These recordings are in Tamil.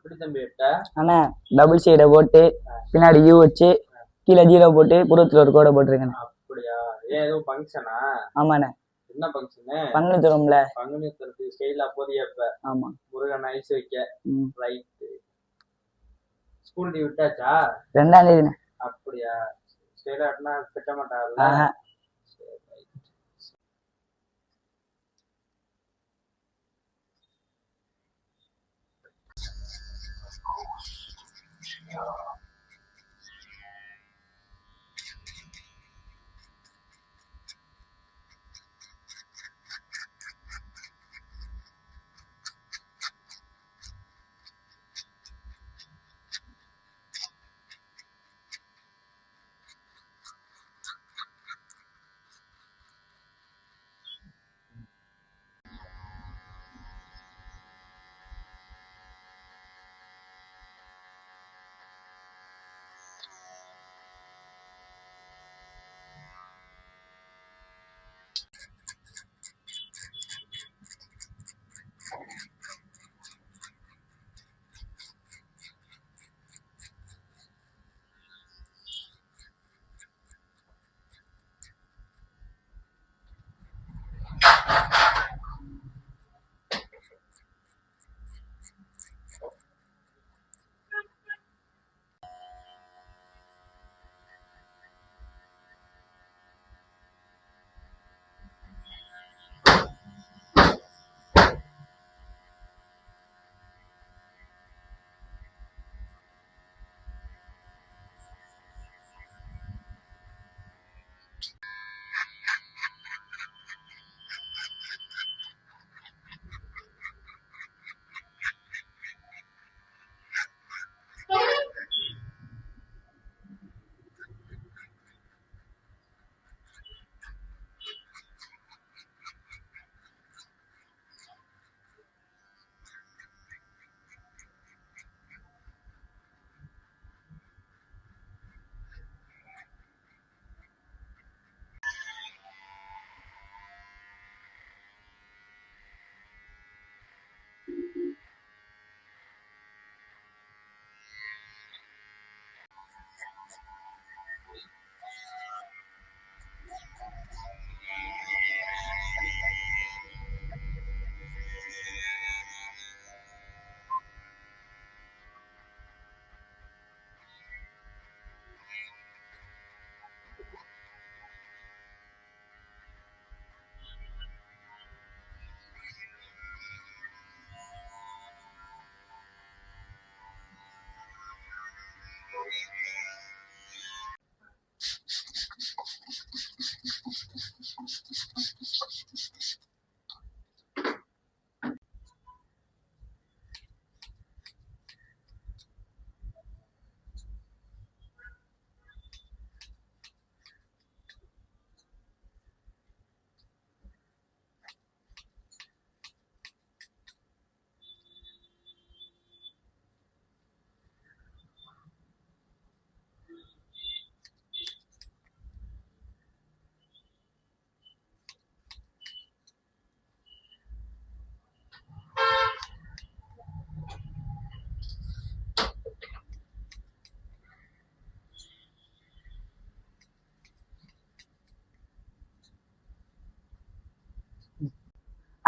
எப்படி தம்பி எட்ட அண்ணா டபுள் சைடை போட்டு பின்னாடி யூ வச்சு கீழே ஜீரோ போட்டு புறத்துல ஒரு கோடை போட்டிருக்கேண்ணே. அப்படியா? ஏன் எதுவும் ஃபங்க்ஷனா? ஆமாண்ணே. என்ன ஃபங்க்ஷனு? பங்குனி தரும்ல. பங்குனி தரத்துக்கு ஸ்டைலா போதிய இப்ப. ஆமா. முருகன் ஐஸ் வைக்க. ரைட்டு. ஸ்கூல் லீவ் விட்டாச்சா? 2ஆம் தேதிண்ணே. அப்படியா? ஸ்டைலாட்னா திட்ட மாட்டாருல்ல?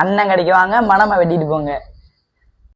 அண்ணன் கடைக்கு வாங்க, மனமை வெட்டிட்டு போங்க.